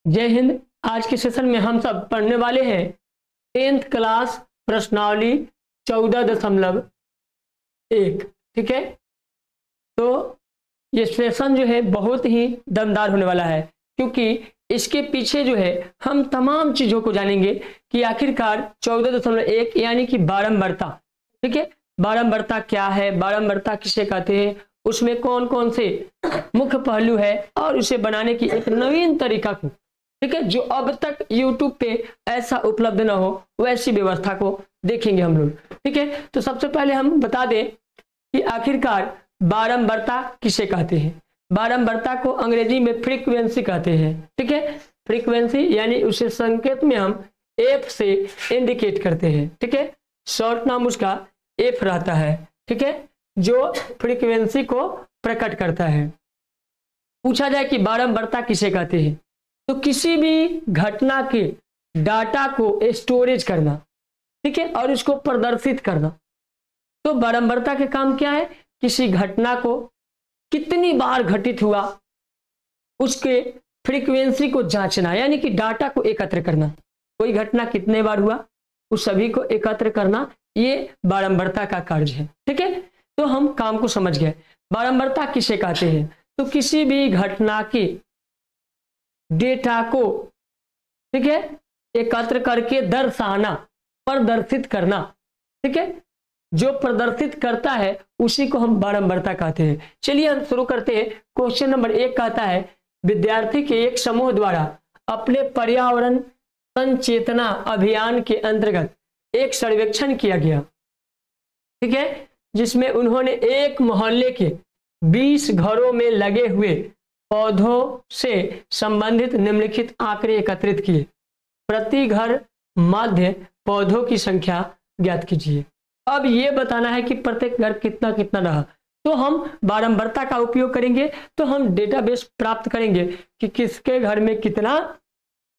जय हिंद। आज के सेशन में हम सब पढ़ने वाले हैं 10th क्लास प्रश्नावली 14.1। ठीक है, तो ये सेशन जो है बहुत ही दमदार होने वाला है, क्योंकि इसके पीछे जो है हम तमाम चीजों को जानेंगे कि आखिरकार 14.1 यानी कि बारंबारता। ठीक है, बारंबारता क्या है, बारंबारता किसे कहते हैं, उसमें कौन कौन से मुख्य पहलू है और उसे बनाने की एक नवीन तरीका को, ठीक है, जो अब तक YouTube पे ऐसा उपलब्ध ना हो वैसी व्यवस्था को देखेंगे हम लोग। ठीक है, तो सबसे पहले हम बता दें कि आखिरकार बारंबारता किसे कहते हैं। बारंबारता को अंग्रेजी में फ्रीक्वेंसी कहते हैं। ठीक है, फ्रीक्वेंसी यानी उसे संकेत में हम एफ से इंडिकेट करते हैं। ठीक है, शॉर्ट नाम उसका एफ रहता है। ठीक है, जो फ्रीक्वेंसी को प्रकट करता है। पूछा जाए कि बारंबारता किसे कहते हैं, तो किसी भी घटना के डाटा को स्टोरेज करना, ठीक है, और उसको प्रदर्शित करना। तो बारंबारता के काम क्या है, किसी घटना को कितनी बार घटित हुआ उसके फ्रीक्वेंसी को जांचना, यानी कि डाटा को एकत्र करना। कोई घटना कितने बार हुआ उस सभी को एकत्र करना, ये बारंबारता का कार्य है। ठीक है, तो हम काम को समझ गए। बारंबारता किसे कहते हैं, तो किसी भी घटना के डेटा को, ठीक है, एकत्र करके दर्शाना, प्रदर्शित करना। ठीक है, जो प्रदर्शित करता है उसी को हम बारंबारता कहते हैं। चलिए हम शुरू करते हैं। क्वेश्चन नंबर 1 कहता है, विद्यार्थी के एक समूह द्वारा अपने पर्यावरण संचेतना अभियान के अंतर्गत एक सर्वेक्षण किया गया। ठीक है, जिसमें उन्होंने एक मोहल्ले के 20 घरों में लगे हुए पौधों से संबंधित निम्नलिखित आंकड़े एकत्रित किए। प्रति घर मध्य पौधों की संख्या ज्ञात कीजिए। अब ये बताना है कि प्रत्येक घर कितना कितना रहा। तो हम बारंबारता का उपयोग करेंगे, तो हम डेटाबेस प्राप्त करेंगे कि किसके घर में कितना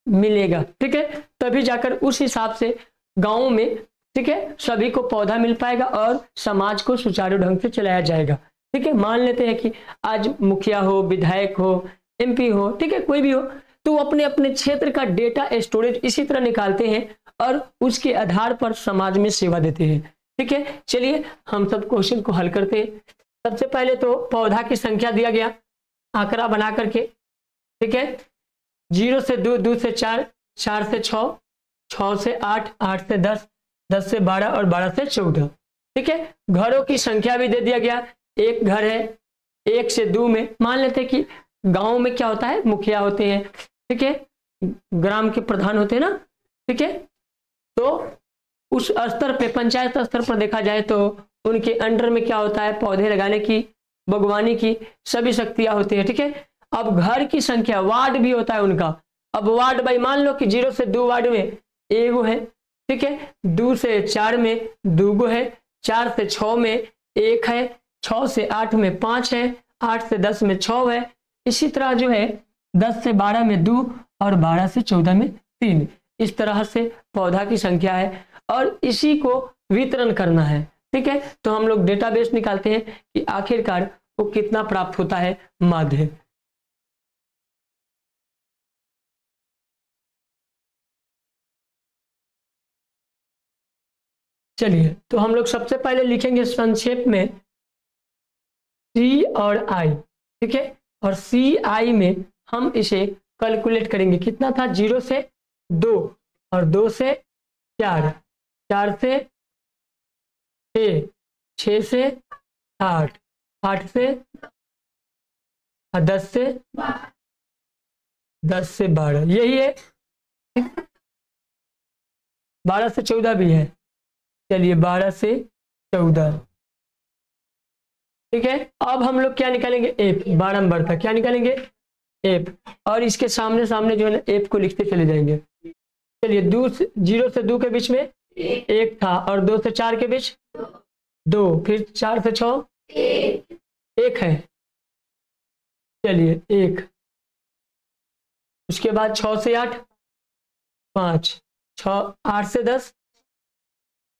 मिलेगा। ठीक है, तभी जाकर उस हिसाब से गांव में, ठीक है, सभी को पौधा मिल पाएगा और समाज को सुचारू ढंग से चलाया जाएगा। ठीक है, मान लेते हैं कि आज मुखिया हो, विधायक हो, MP हो, ठीक है, कोई भी हो, तो वो अपने अपने क्षेत्र का डेटा स्टोरेज इसी तरह निकालते हैं और उसके आधार पर समाज में सेवा देते हैं। ठीक है, चलिए हम सब क्वेश्चन को हल करते हैं। सबसे पहले तो पौधा की संख्या दिया गया आंकड़ा बना करके। ठीक है, 0 से 2, 2 से 4, 4 से 6, 6 से 8, 8 से 10, 10 से 12 और 12 से 14। ठीक है, घरों की संख्या भी दे दिया गया। एक घर है 1 से 2 में, मान लेते हैं कि गांव में क्या होता है, मुखिया होते हैं, ठीक है, ग्राम के प्रधान होते हैं ना। ठीक है, तो उस स्तर पे, पंचायत स्तर पर देखा जाए तो उनके अंडर में क्या होता है, पौधे लगाने की, बागवानी की सभी शक्तियां होती है। ठीक है, अब घर की संख्या, वार्ड भी होता है उनका। अब वार्ड भाई मान लो कि 0 से 2 वार्ड में एगो है। ठीक है, 2 से 4 में 2 है, 4 से 6 में 1 है, 6 से 8 में 5 है, 8 से 10 में 6 है। इसी तरह जो है 10 से 12 में 2 और 12 से 14 में 3। इस तरह से पौधा की संख्या है और इसी को वितरण करना है। ठीक है, तो हम लोग डेटाबेस निकालते हैं कि आखिरकार वो कितना प्राप्त होता है माध्य। चलिए, तो हम लोग सबसे पहले लिखेंगे संक्षेप में C और I। ठीक है, और CI में हम इसे कैलकुलेट करेंगे। कितना था, 0 से 2 और 2 से 4, 4 से 6, 6 से 8, 8 से 10 से 10 से 12, यही है। 12 से 14 भी है। चलिए 12 से 14। ठीक है, अब हम लोग क्या निकालेंगे, एफ, बारंबारता क्या निकालेंगे, एफ, और इसके सामने सामने जो है ना एफ को लिखते चले जाएंगे। चलिए 0 से 2 के बीच में 1 था और 2 से 4 के बीच 2, फिर 4 से 6 1 है। चलिए 1, उसके बाद 6 से 8 5, 6, 8 से 10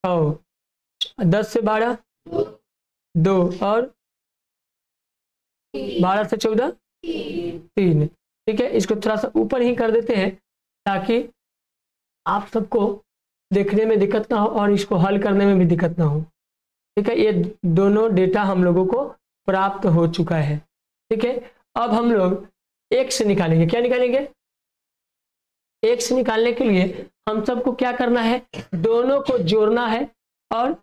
6, 10 से 12 2 और 12 से 14 3। ठीक है, इसको थोड़ा सा ऊपर ही कर देते हैं ताकि आप सबको देखने में दिक्कत ना हो और इसको हल करने में भी दिक्कत ना हो। ठीक है, ये दोनों डेटा हम लोगों को प्राप्त हो चुका है। ठीक है, अब हम लोग x निकालेंगे। क्या निकालेंगे? x निकालने के लिए हम सबको क्या करना है, दोनों को जोड़ना है और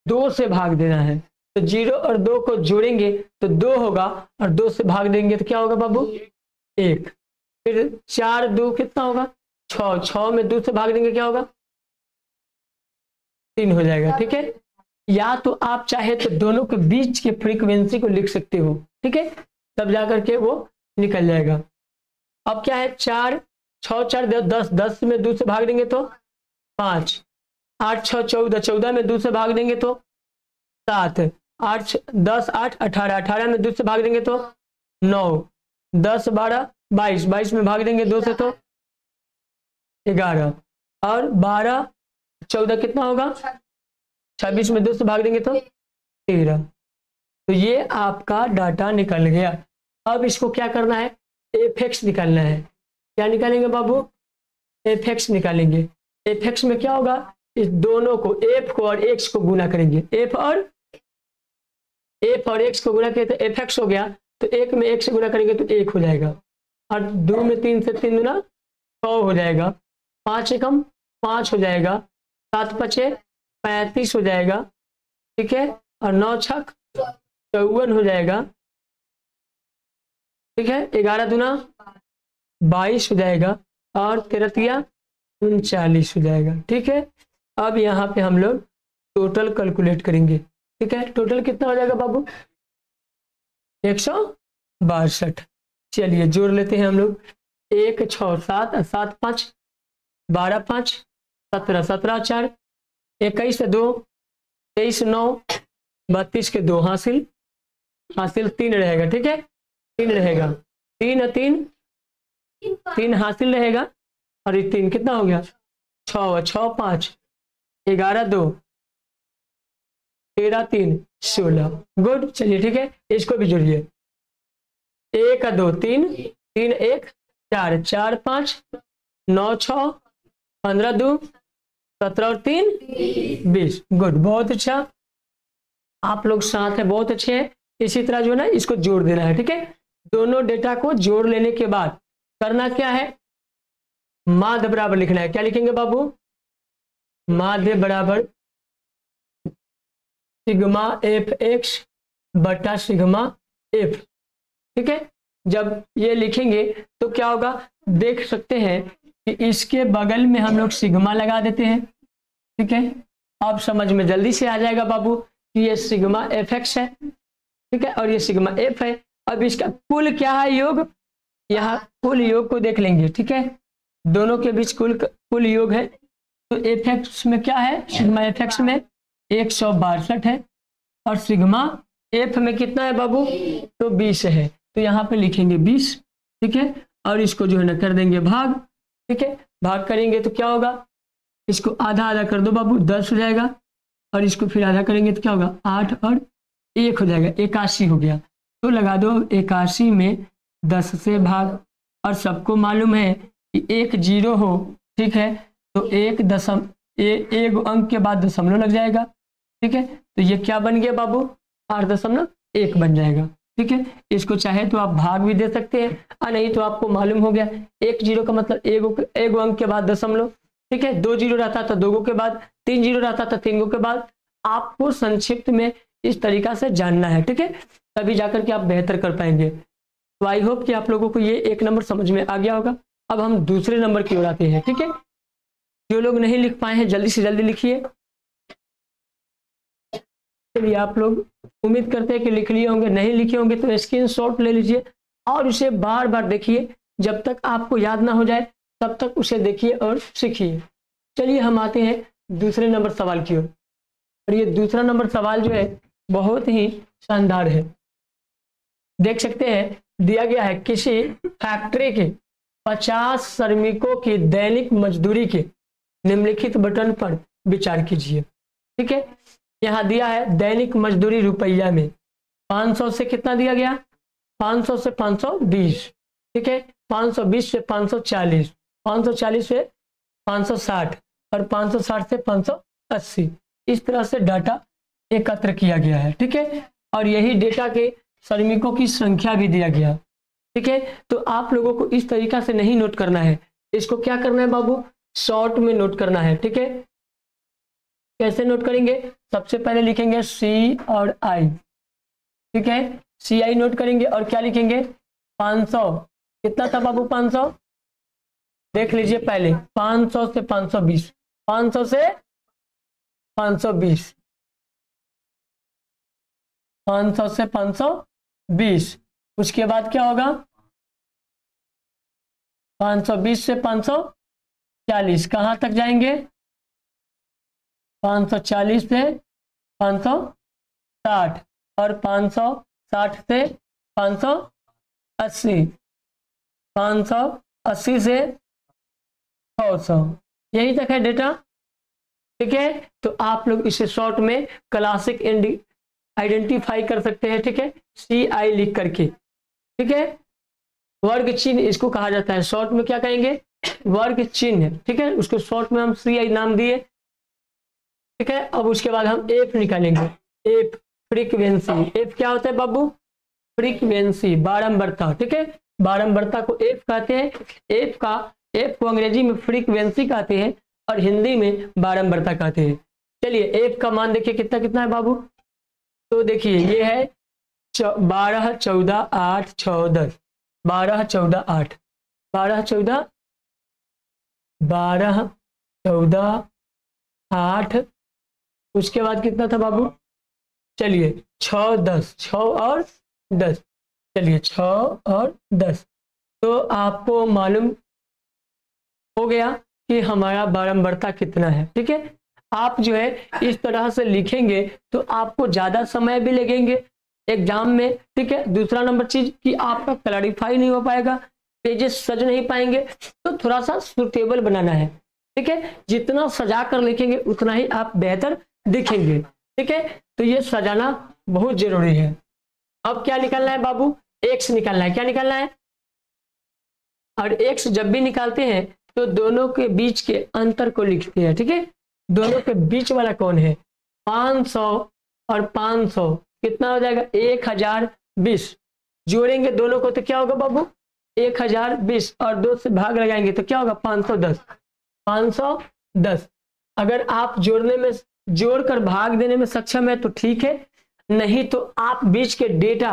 2 से भाग देना है। तो 0 और 2 को जोड़ेंगे तो 2 होगा और 2 से भाग देंगे तो क्या होगा बाबू? 1। फिर 4 2 कितना होगा? 6। 6 में 2 से भाग देंगे क्या होगा? 3 हो जाएगा। ठीक है, या तो आप चाहे तो दोनों के बीच के फ्रीक्वेंसी को लिख सकते हो। ठीक है, तब जाकर के वो निकल जाएगा। अब क्या है, 4 6 4 10, 10 में 2 से भाग देंगे तो 5। 8 6 14, 14 में 2 से भाग देंगे तो 7। 8 10 8 18, 18 में 2 से भाग देंगे तो 9। 10 12 22, 22 में भाग देंगे 2 से तो 11। और 12 14 कितना होगा? 26 में 2 से भाग देंगे तो 13। तो ये आपका डाटा निकल गया। अब इसको क्या करना है, एफ निकालना है। क्या निकालेंगे बाबू? एफ निकालेंगे। एफ में क्या होगा, इस दोनों को एफ को और एक्स को गुना करेंगे। एफ और एक्स को गुना करें तो एफ हो गया। तो 1 में 1 से गुना करेंगे तो 1 हो जाएगा और 2 में 3 से 3 गुना 6 हो जाएगा। 5 एकम 5 हो जाएगा। 7 5 35 हो जाएगा। ठीक है, और 9 छक 54 हो जाएगा। ठीक है, 11 दूना 22 हो जाएगा और 13 39 हो जाएगा। ठीक है, अब यहाँ पे हम लोग टोटल कैलकुलेट करेंगे। ठीक है, टोटल कितना हो जाएगा बाबू? 162। चलिए जोड़ लेते हैं हम लोग। 1 6 7 7 5 12 5 17 17 4 21 2 23 9 32 के 2 हासिल 3 रहेगा। ठीक है, 3 रहेगा। 3 हासिल रहेगा और ये 3 कितना हो गया? 6 6 5 11 2 13 3 16। गुड। चलिए ठीक है, इसको भी जोड़िए। 1 2 3 3 1 4 4 5 9 6 15 2 17 और 3 20। गुड, बहुत अच्छा, आप लोग साथ हैं, बहुत अच्छे हैं। इसी तरह जो है ना इसको जोड़ देना है। ठीक है, दोनों डेटा को जोड़ लेने के बाद करना क्या है, माध्य बराबर लिखना है। क्या लिखेंगे बाबू? माध्य बराबर सिग्मा एफ एक्स बटा सिग्मा एफ। ठीक है, जब ये लिखेंगे तो क्या होगा, देख सकते हैं कि इसके बगल में हम लोग सिग्मा लगा देते हैं। ठीक है, अब समझ में जल्दी से आ जाएगा बाबू कि ये सिग्मा एफ एक्स है। ठीक है, और ये सिग्मा एफ है। अब इसका कुल क्या है, योग। यहाँ कुल योग को देख लेंगे। ठीक है, दोनों के बीच कुल योग है। तो एफ एक्स में क्या है, सिग्मा एफ एक्स में 162 है और सिग्मा एफ में कितना है बाबू? तो 20 है। तो यहाँ पे लिखेंगे 20। ठीक है, और इसको जो है ना कर देंगे भाग। ठीक है, भाग करेंगे तो क्या होगा, इसको आधा आधा कर दो बाबू, 10 हो जाएगा। और इसको फिर आधा करेंगे तो क्या होगा, 8 और 1 हो जाएगा, 81 हो गया। तो लगा दो 81 में 10 से भाग। और सबको मालूम है कि 1 0 हो। ठीक है, तो एक अंक के बाद दशमलव लग जाएगा। ठीक है, तो ये क्या बन गया बाबू, 8.1 बन जाएगा। ठीक है, इसको चाहे तो आप भाग भी दे सकते हैं और नहीं तो आपको मालूम हो गया 1 0 का मतलब एक अंक के बाद दशमलव। ठीक है, 2 0 रहता था 2 के बाद, 3 0 रहता था 3 के बाद। आपको संक्षिप्त में इस तरीका से जानना है। ठीक है, तभी जाकर के आप बेहतर कर पाएंगे। तो आई होप कि आप लोगों को ये 1 नंबर समझ में आ गया होगा। अब हम दूसरे नंबर की ओर आते हैं। ठीक है, जो लोग नहीं लिख पाए हैं जल्दी से जल्दी लिखिए। चलिए, आप लोग उम्मीद करते हैं कि लिख लिए होंगे, नहीं लिखे होंगे तो स्क्रीनशॉट ले लीजिए और उसे बार बार देखिए। जब तक आपको याद ना हो जाए तब तक उसे देखिए और सीखिए। चलिए हम आते हैं दूसरे नंबर सवाल की ओर। और ये दूसरा नंबर सवाल जो है बहुत ही शानदार है। देख सकते हैं दिया गया है, किसी फैक्ट्री के 50 श्रमिकों की दैनिक मजदूरी के निम्नलिखित बटन पर विचार कीजिए। ठीक है, यहाँ दिया है दैनिक मजदूरी रुपया में 500 से कितना दिया गया, 500 से 520। ठीक है, 520 से 540, 540 से 560 और 560 से 580, इस तरह से डाटा एकत्र किया गया है। ठीक है, और यही डेटा के श्रमिकों की संख्या भी दिया गया। ठीक है, तो आप लोगों को इस तरीका से नहीं नोट करना है, इसको क्या करना है बाबू, शॉर्ट में नोट करना है। ठीक है, कैसे नोट करेंगे, सबसे पहले लिखेंगे सी और आई। ठीक है, सी आई नोट करेंगे और क्या लिखेंगे 500, कितना था बाबू 500, देख लीजिए पहले 500 से 520, 500 से 520, 500 से 520, उसके बाद क्या होगा 520 से 540, कहाँ तक जाएंगे 540 से 560 और 560 से 580, 580 से 600, यही तक है डेटा। ठीक है, तो आप लोग इसे शॉर्ट में क्लासिक आइडेंटिफाई कर सकते हैं। ठीक है, सी आई लिख करके। ठीक है, वर्ग चिन्ह इसको कहा जाता है, शॉर्ट में क्या कहेंगे वर्ग चिन्ह। ठीक है, उसको शॉर्ट में हम सी आई नाम दिए। ठीक है, अब उसके बाद हम एफ निकालेंगे, एफ फ्रीक्वेंसी। एफ क्या होता है बाबू, फ्रीक्वेंसी, बारंबारता। ठीक है, बारंबारता को एफ कहते हैं। एफ को अंग्रेजी में फ्रीक्वेंसी कहते हैं और हिंदी में बारंबारता कहते हैं। चलिए एफ का मान देखिए कितना कितना है बाबू, तो देखिए ये है 12, 14, 8, 6, 10, 12, 14, 8, 12, 14, 12, 14, 8, उसके बाद कितना था बाबू, चलिए 6, 10, 6 और 10, चलिए 6 और 10, तो आपको मालूम हो गया कि हमारा बारंबारता कितना है। ठीक है, आप जो है इस तरह से लिखेंगे तो आपको ज़्यादा समय भी लगेंगे एग्जाम में। ठीक है, दूसरा नंबर चीज कि आपका क्लैरिफाई नहीं हो पाएगा, पेजेस सज नहीं पाएंगे, तो थोड़ा सा सुटेबल बनाना है। ठीक है, जितना सजा कर लिखेंगे उतना ही आप बेहतर दिखेंगे। ठीक है, तो ये सजाना बहुत जरूरी है। अब क्या निकालना है बाबू, एक्स निकालना है। क्या निकालना है, और एक्स जब भी निकालते हैं तो दोनों के बीच के अंतर को लिखते हैं। ठीक है, दोनों के बीच वाला कौन है, 500 और 500 कितना हो जाएगा 1020, जोड़ेंगे दोनों को तो क्या होगा बाबू 1020 और 2 से भाग लगाएंगे तो क्या होगा 510, 510। अगर आप जोड़ने में, जोड़कर भाग देने में सक्षम है तो ठीक है, नहीं तो आप बीच के डेटा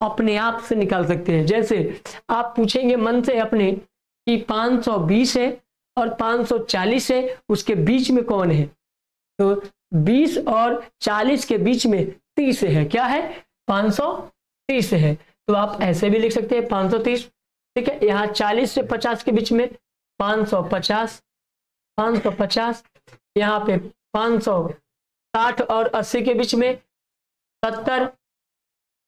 अपने आप से निकाल सकते हैं। जैसे आप पूछेंगे मन से अपने कि 520 है और 540 है, उसके बीच में कौन है, तो 20 और 40 के बीच में 30 है, क्या है 530 है, तो आप ऐसे भी लिख सकते हैं 530। ठीक है, यहाँ 40 से 50 के बीच में 550, 550, यहाँ पे 560 और 80 के बीच में 70।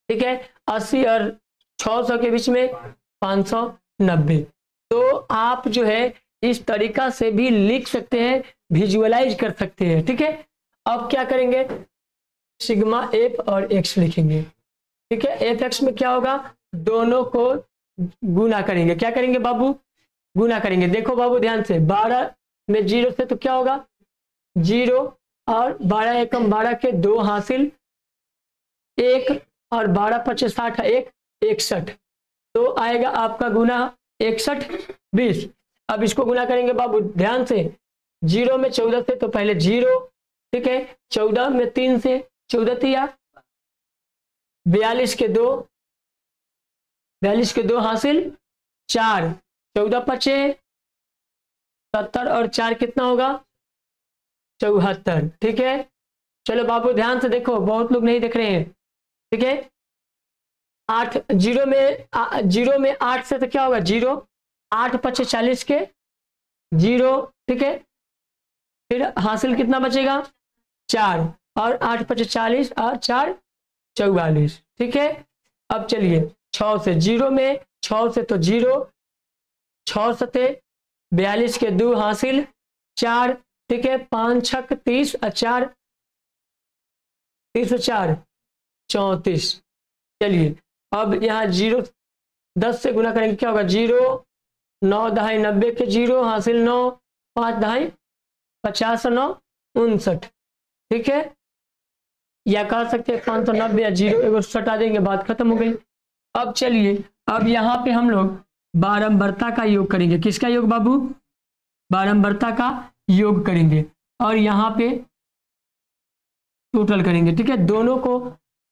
ठीक है, 80 और 600 के बीच में 590। तो आप जो है इस तरीका से भी लिख सकते हैं, विजुअलाइज कर सकते हैं। ठीक है, अब क्या करेंगे, सिग्मा एफ और एक्स लिखेंगे। ठीक है, एफ एक्स में क्या होगा, दोनों को गुना करेंगे। क्या करेंगे बाबू, गुना करेंगे। देखो बाबू ध्यान से, 12 में 0 से तो क्या होगा 0 और 12 एकम 12 के 2 हासिल 1 और 12 × 5 = 60 1 61, तो आएगा आपका गुना 61 20। अब इसको गुना करेंगे बाबू ध्यान से, 0 में 14 से तो पहले 0। ठीक है, 14 में 3 से 14 तिया 42 के 2, 42 के 2 हासिल 4, 14 × 5 = 70 और 4 कितना होगा 74। ठीक है, चलो बाबू ध्यान से देखो, बहुत लोग नहीं देख रहे हैं। ठीक है, 8 0 में 8 से तो क्या होगा 0, 8 × 5 = 40 के 0। ठीक है, फिर हासिल कितना बचेगा 4 और 8 × 5 = 40 और 4 44। ठीक है, अब चलिए 6 से 0 में 6 से तो 0, 6 सते 42 के 2 हासिल 4। ठीक है, 5 × 6 = 30 और 4 30 और 4 34। चलिए अब यहाँ 0 10 से गुना करेंगे क्या होगा 0, 9 दहाई 90 के 0 हासिल 9, 5 दहाई 50 और 9 59। ठीक है, या कह सकते हैं 590 या 0 एगो सटा देंगे, बात खत्म हो गई। अब चलिए, अब यहाँ पे हम लोग बारंबारता का योग करेंगे। किसका योग बाबू? बारंबारता का योग करेंगे और यहाँ पे टोटल करेंगे। ठीक है, दोनों को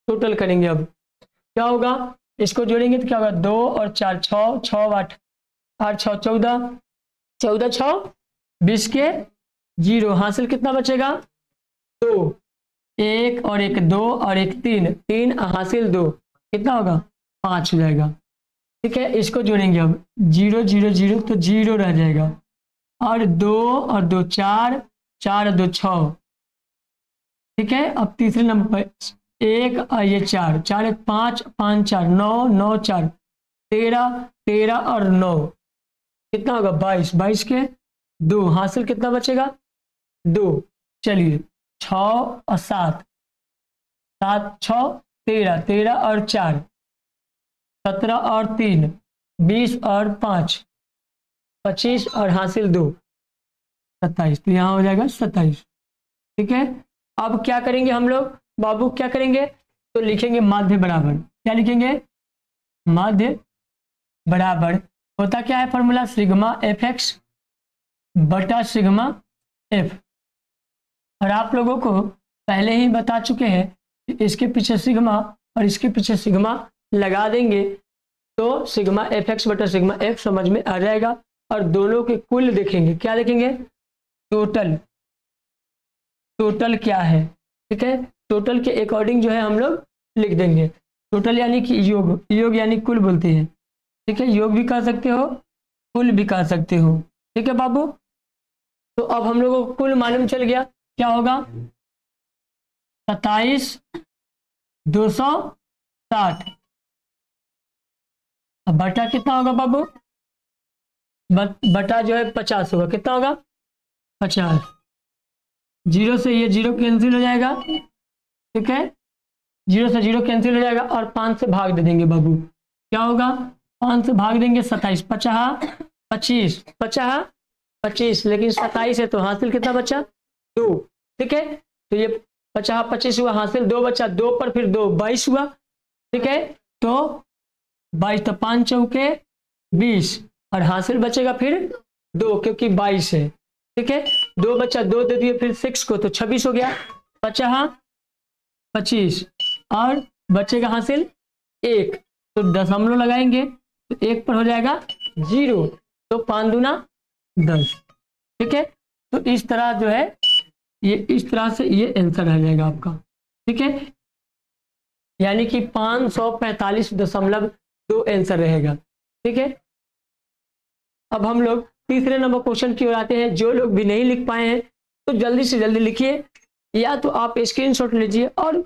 टोटल करेंगे। अब क्या होगा, इसको जोड़ेंगे तो क्या होगा 2 और 4 6, 6 8 8 6 14, 14 6 20 के 0 हासिल कितना बचेगा 2, 1 और 1 2 और 1 3, 3 हासिल 2 कितना होगा 5 हो जाएगा। ठीक है, इसको जोड़ेंगे अब 0 0 0 तो 0 रह जाएगा और 2 और 2 4, 4 और 2 6। ठीक है, अब तीसरे नंबर पर 1 और ये 4, 4 1 5, 5 4 9, 9 4 13, 13 और 9 कितना होगा 22, 22 के 2 हासिल कितना बचेगा 2। चलिए 6 और 7, 7 6 13, 13 और 4 17 और 3 20 और 5 25 और हासिल 2 27, तो यहाँ हो जाएगा 27। ठीक है, अब क्या करेंगे हम लोग बाबू, क्या करेंगे तो लिखेंगे माध्य बराबर। क्या लिखेंगे? माध्य बराबर होता क्या है फॉर्मूला, सिग्मा एफ एक्स बटा सिग्मा एफ। और आप लोगों को पहले ही बता चुके हैं कि इसके पीछे सिग्मा और इसके पीछे सिग्मा लगा देंगे तो सिग्मा एफ एक्स बटा सिग्मा एफ समझ में आ जाएगा। और दोनों के कुल देखेंगे। क्या देखेंगे? टोटल। टोटल क्या है? ठीक है, टोटल के अकॉर्डिंग जो है हम लोग लिख देंगे। टोटल यानी कि योग, योग यानी कुल बोलते हैं। ठीक है, योग भी कह सकते हो, कुल भी कह सकते हो। ठीक है बाबू, तो अब हम लोगों को कुल मालूम चल गया। क्या होगा 27 260 अब बटा कितना होगा बाबू, बटा जो है 50 होगा। कितना होगा 50। 0 से ये 0 कैंसिल हो जाएगा। ठीक है, 0 से 0 कैंसिल हो जाएगा और 5 से भाग दे देंगे बाबू। क्या होगा 5 से भाग देंगे 27, 50 25 50 25, लेकिन 27 है तो हासिल कितना बचा 2। ठीक है, तो ये 50 25 हुआ, हासिल 2 बचा, 2 पर फिर 2 22 हुआ। ठीक है, तो 22 तो 5 चौके 20 और हासिल बचेगा फिर 2 क्योंकि 22 है। ठीक है, 2 बचा, 2 दे दिए फिर 6 को तो 26 हो गया। 50 25 और बचेगा हासिल 1, तो दशमलव लगाएंगे तो 1 पर हो जाएगा 0, तो 5 दूना 10। ठीक है, तो इस तरह जो है ये इस तरह से ये आंसर आ जाएगा आपका। ठीक है, यानी कि 545.2 आंसर रहेगा। ठीक है, अब हम लोग तीसरे नंबर क्वेश्चन की ओर आते हैं। जो लोग भी नहीं लिख पाए हैं तो जल्दी से जल्दी लिखिए, या तो आप स्क्रीनशॉट लीजिए और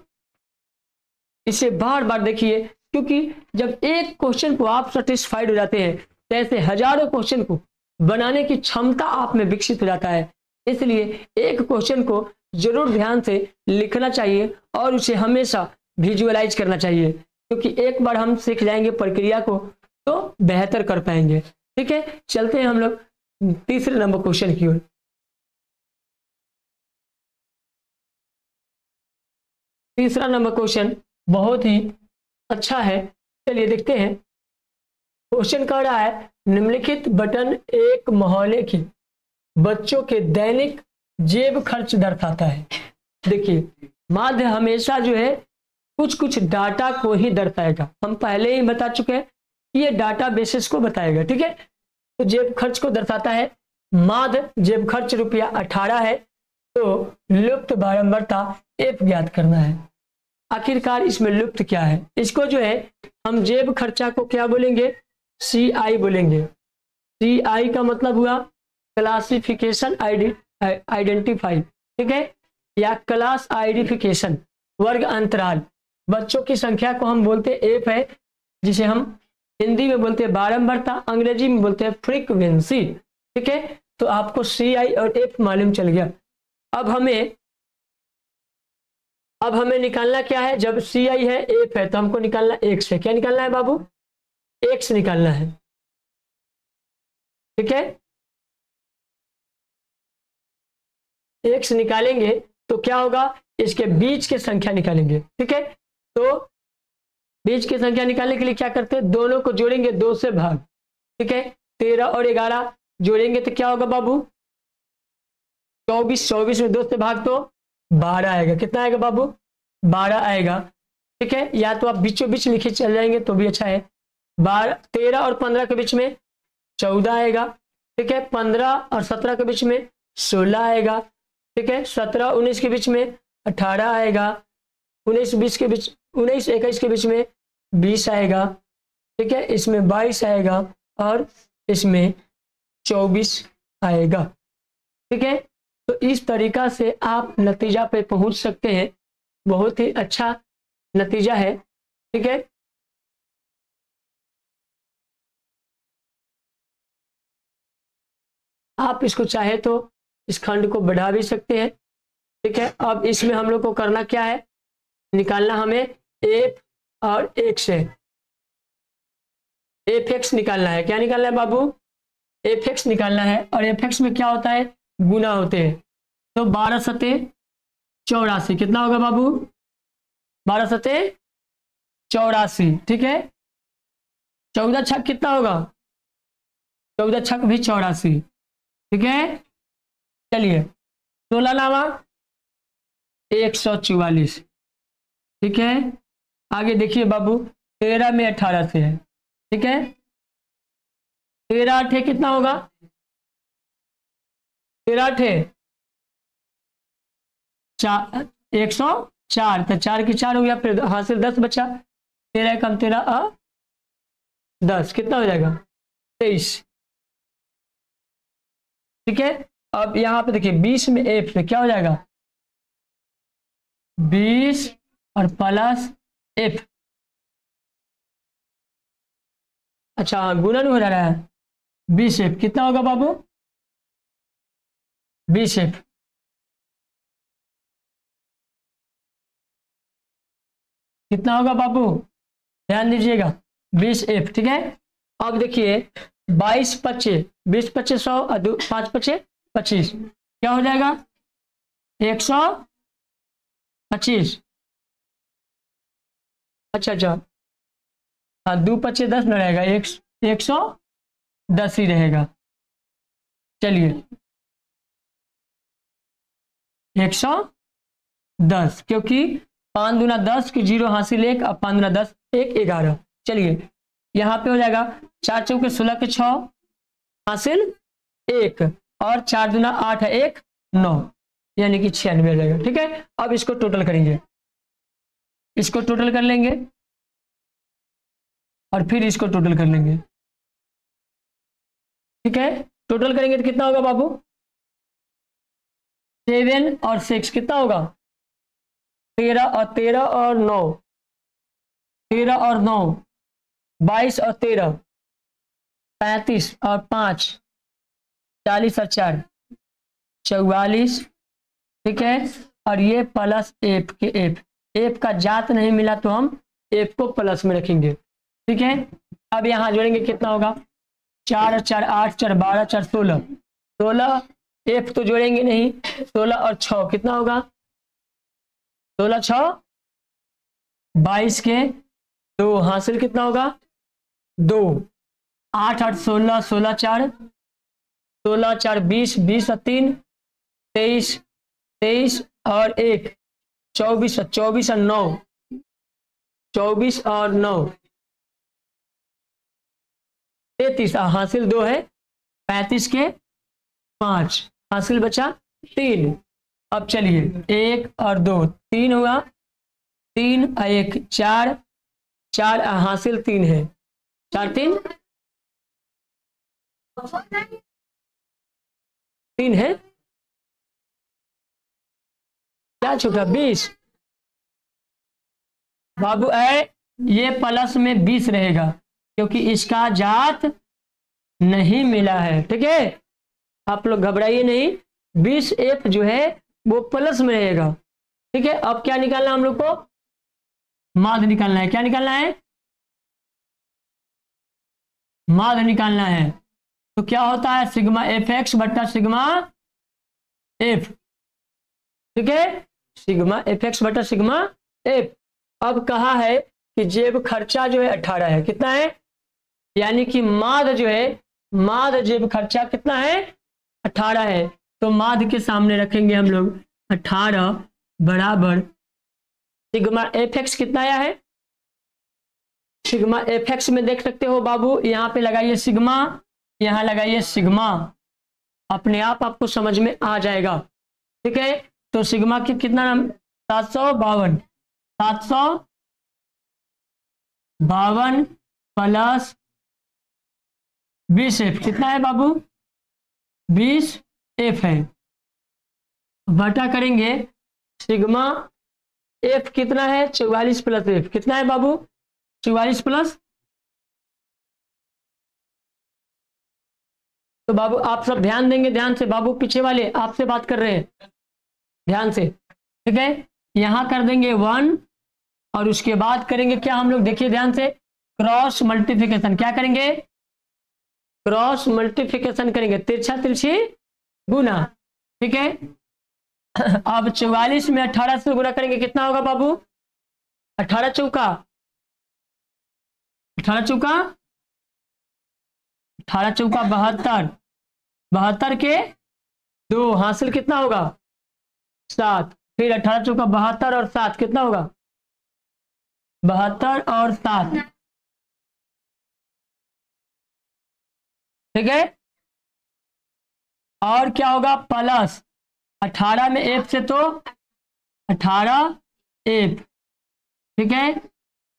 इसे बार बार देखिए, क्योंकि जब एक क्वेश्चन को आप सेटिस्फाइड हो जाते हैं तो ऐसे हजारों क्वेश्चन को बनाने की क्षमता आप में विकसित हो जाता है। इसलिए एक क्वेश्चन को जरूर ध्यान से लिखना चाहिए और उसे हमेशा विजुअलाइज करना चाहिए, क्योंकि एक बार हम सीख जाएंगे प्रक्रिया को तो बेहतर कर पाएंगे। ठीक है, चलते हैं हम लोग तीसरे नंबर क्वेश्चन की ओर। तीसरा नंबर क्वेश्चन बहुत ही अच्छा है, चलिए देखते हैं। क्वेश्चन कह रहा है निम्नलिखित बटन एक मोहल्ले के बच्चों के दैनिक जेब खर्च दर्शाता है। देखिए, माध्य हमेशा जो है कुछ कुछ डाटा को ही दर्शाएगा। हम पहले ही बता चुके हैं कि ये डाटा बेसिस को बताएगा। ठीक है, तो जेब खर्च को दर्शाता है। माध्य जेब खर्च रुपया 18 है, तो लुप्त बारंबारता एफ ज्ञात करना है। आखिरकार इसमें लुप्त क्या है? इसको जो है हम जेब खर्चा को क्या बोलेंगे, CI बोलेंगे। CI का मतलब हुआ क्लासिफिकेशन आइडेंटिफाई। ठीक है, या क्लास आइडेंटिफिकेशन, वर्ग अंतराल। बच्चों की संख्या को हम बोलते एफ है, जिसे हम हिंदी में बोलते हैं बारंबारता, अंग्रेजी में बोलते हैं फ्रीक्वेंसी। ठीक है, तो आपको CI और एफ मालूम चल गया। अब हमें निकालना क्या है? जब CI है एफ है तो हमको निकालना 1 से। क्या निकालना है बाबू? एक्स निकालना है। ठीक है, एक्स निकालेंगे तो क्या होगा, इसके बीच की संख्या निकालेंगे। ठीक है, तो बीच की संख्या निकालने के लिए क्या करते हैं, दोनों को जोड़ेंगे 2 से भाग। ठीक है, 13 और 11 जोड़ेंगे तो क्या होगा बाबू, 24। 24 में 2 से भाग तो 12 आएगा। कितना आएगा बाबू, 12 आएगा। ठीक है, या तो आप बीचों बीच लिखे चल जाएंगे तो भी अच्छा है। 12, 13 और 15 के बीच में 14 आएगा। ठीक है, 15 और 17 के बीच में 16 आएगा। ठीक है, 17 19 के बीच में 18 आएगा। 19 20 के बीच 19 21 के बीच में 20 आएगा। ठीक है, इसमें 22 आएगा और इसमें 24 आएगा। ठीक है, तो इस तरीका से आप नतीजा पे पहुंच सकते हैं। बहुत ही अच्छा नतीजा है। ठीक है, आप इसको चाहे तो इस खंड को बढ़ा भी सकते हैं। ठीक है, अब इसमें हम लोग को करना क्या है, निकालना हमें एफ और एक्स है। एफ एक्स निकालना है। क्या निकालना है बाबू, एफ एक्स निकालना है। और एफ एक्स में क्या होता है, गुना होते हैं। तो 12 सते 84, कितना होगा बाबू, 12 सते 84। ठीक है, 14 छक कितना होगा, 14 छक भी 84। ठीक है, चलिए 16 नामा 144। ठीक है, आगे देखिए बाबू, 13 में 18 से है। ठीक है, 13 8 कितना होगा, 13 8 104। तो 4 की 4 हो गया, फिर हासिल 10 बचा। 13 कम 13 10, कितना हो जाएगा 23। ठीक है, अब यहां पे देखिए 20 में एफ पे क्या हो जाएगा, 20 और प्लस एफ। अच्छा गुणन हो रहा है, 20 एफ कितना होगा बाबू, 20 एफ। कितना होगा बाबू, ध्यान दीजिएगा, 20 एफ। ठीक है, अब देखिए 22 25, 20 25 100 और 5 25 25, क्या हो जाएगा 125। अच्छा अच्छा, हाँ 2 25 10 न रहेगा, 110 ही रहेगा। चलिए 110, क्योंकि 5 दूना 10 की 0 हासिल 1, अब 5 दूना 10 1 11। चलिए यहाँ पे हो जाएगा 4 चौके 16 के 6 हासिल 1 और 4 दूना 8 है 1 9, यानी कि 96 हो जाएगा। ठीक है, अब इसको टोटल करेंगे, इसको टोटल कर लेंगे और फिर इसको टोटल कर लेंगे। ठीक है, टोटल करेंगे तो कितना होगा बाबू, 7 और 6 कितना होगा, 13 और 13 और 9, 13 और 9 22 और 13 35 और 5 40 और 4 44। ठीक है, और ये प्लस एफ के एफ का जात नहीं मिला तो हम एफ को प्लस में रखेंगे। ठीक है, अब यहाँ जोड़ेंगे कितना होगा, 4 और 4 8 4 12 4 16 16, एफ तो जोड़ेंगे नहीं, 16 और 6 कितना होगा, 16 6 22 के 2 हासिल कितना होगा 2, 8 8 16 16 4 16 4 20 20 और 3 23 23 और 1 24 और 24 और 9 24 और 9 33, हासिल 2 है, 35 के 5 हासिल बचा 3। अब चलिए 1 और 2 3 हुआ, 3 और 1 4 4 हासिल 3 है, 4 3 3 है, क्या छूटा 20 बाबू है, ये प्लस में 20 रहेगा क्योंकि इसका जात नहीं मिला है। ठीक है, आप लोग घबराइए नहीं, 20 एफ जो है वो प्लस में रहेगा। ठीक है, अब क्या निकालना हम लोग को, माध्य निकालना है। क्या निकालना है, माध्य निकालना है। तो क्या होता है सिग्मा एफ एक्स बट्टा सिग्मा एफ, ठीक है, सिग्मा एफ एक्स बट्टा सिग्मा एफ। अब कहा है कि जेब खर्चा जो है 18 है, कितना है, यानी कि माध्य जो है, माध्य जेब खर्चा कितना है 18 है। तो माध्य के सामने रखेंगे हम लोग 18 बराबर सिग्मा एफ एक्स कितना आया है, सिग्मा एफ एक्स में देख सकते हो बाबू, यहाँ पे लगाइए सिग्मा, यहाँ लगाइए सिग्मा, अपने आप आपको समझ में आ जाएगा, ठीक है। तो सिग्मा की कितना नाम 752, 752 प्लस 20 एफ कितना है बाबू 20 एफ है, बटा करेंगे सिग्मा एफ कितना है 44 प्लस एफ कितना है बाबू 44 प्लस। तो बाबू आप सब ध्यान देंगे, ध्यान से बाबू, पीछे वाले आपसे बात कर रहे हैं, ध्यान से, ठीक है। यहां कर देंगे 1 और उसके बाद करेंगे क्या हम लोग, देखिए ध्यान से, क्रॉस मल्टीप्लिकेशन, क्या करेंगे क्रॉस मल्टीप्लिकेशन करेंगे, तिरछा तिरछी गुना, ठीक है। अब 44 में 18 से गुना करेंगे, कितना होगा बाबू 18 चौका 72, 72 के 2 हासिल कितना होगा 7, फिर 18 चौका 72 और 7 कितना होगा 72 और 7, ठीक है। और क्या होगा प्लस 18 में एफ से तो 18 एफ, ठीक है,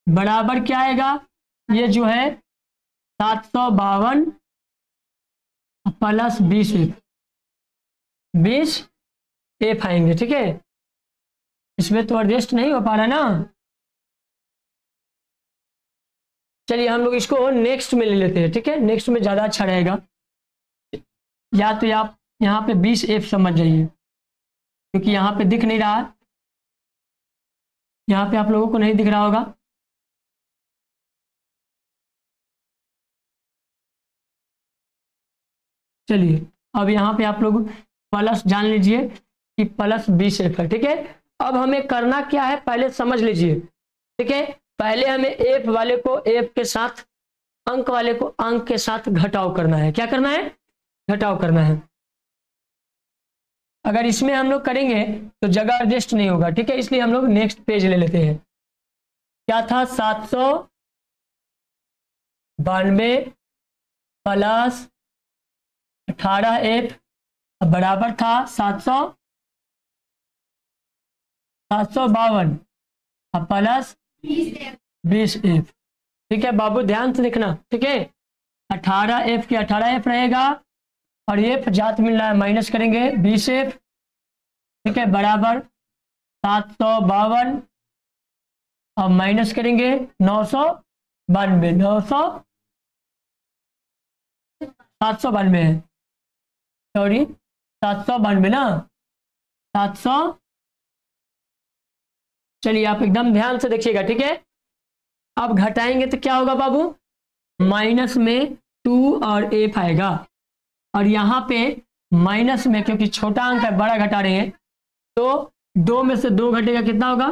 बराबर क्या आएगा, ये जो है 752 प्लस 20 एफ, 20 एफ आएंगे, ठीक है। इसमें तो एडजस्ट नहीं हो पा रहा ना, चलिए हम लोग इसको नेक्स्ट में ले लेते हैं, ठीक है, नेक्स्ट में ज़्यादा अच्छा रहेगा। या तो आप यहाँ पे 20 एफ समझ जाइए, क्योंकि यहाँ पे दिख नहीं रहा, यहाँ पे आप लोगों को नहीं दिख रहा होगा, चलिए अब यहाँ पे आप लोग प्लस जान लीजिए कि प्लस 20 एफ है, ठीक है। अब हमें करना क्या है पहले समझ लीजिए, ठीक है। पहले हमें एफ वाले को एफ के साथ, अंक वाले को अंक के साथ घटाव करना है, क्या करना है घटाव करना है। अगर इसमें हम लोग करेंगे तो जगह एडजस्ट नहीं होगा, ठीक है, इसलिए हम लोग नेक्स्ट पेज ले लेते हैं। क्या था 792 प्लस 18 एफ बराबर था 752 प्लस 20 एफ, ठीक है बाबू, ध्यान से देखना, ठीक है। 18 एफ की 18 एफ रहेगा और एफ जात मिल रहा है, माइनस करेंगे 20 एफ, ठीक है, बराबर 752 और माइनस करेंगे 992 792 है, सॉरी 792 ना 700, चलिए आप एकदम ध्यान से देखिएगा, ठीक है। अब घटाएंगे तो क्या होगा बाबू, माइनस में 2 और एफ आएगा, और यहाँ पे माइनस में क्योंकि छोटा अंक है बड़ा घटा रहे हैं, तो 2 में से 2 घटेगा, कितना होगा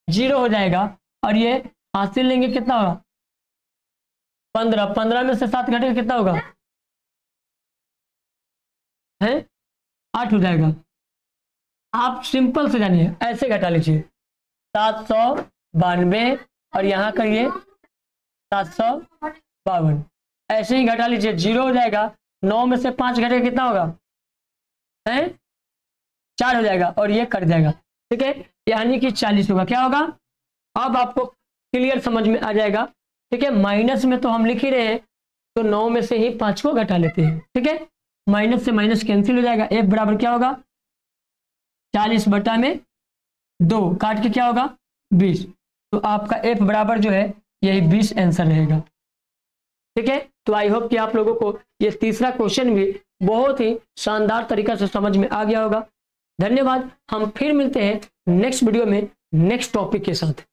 0 हो जाएगा, और ये हासिल लेंगे कितना होगा 15, 15 में से 7 घटेगा कितना होगा है 8 हो जाएगा। आप सिंपल से जानिए, ऐसे घटा लीजिए 792 और यहाँ करिए 752, ऐसे ही घटा लीजिए, 0 हो जाएगा, 9 में से 5 घटेगा कितना होगा है 4 हो जाएगा, और ये कट जाएगा, ठीक है, यानी कि 40 होगा, क्या होगा, अब आपको क्लियर समझ में आ जाएगा, ठीक है। माइनस में तो हम लिख ही रहे हैं, तो 9 में से ही 5 को घटा लेते हैं, ठीक है, माइनस से माइनस कैंसिल हो जाएगा, एफ बराबर क्या होगा 40 बटा में 2 काट के क्या होगा 20, तो आपका एफ बराबर जो है यही 20 आंसर रहेगा, ठीक है। तो आई होप कि आप लोगों को ये तीसरा क्वेश्चन भी बहुत ही शानदार तरीका से समझ में आ गया होगा। धन्यवाद, हम फिर मिलते हैं नेक्स्ट वीडियो में नेक्स्ट टॉपिक के साथ।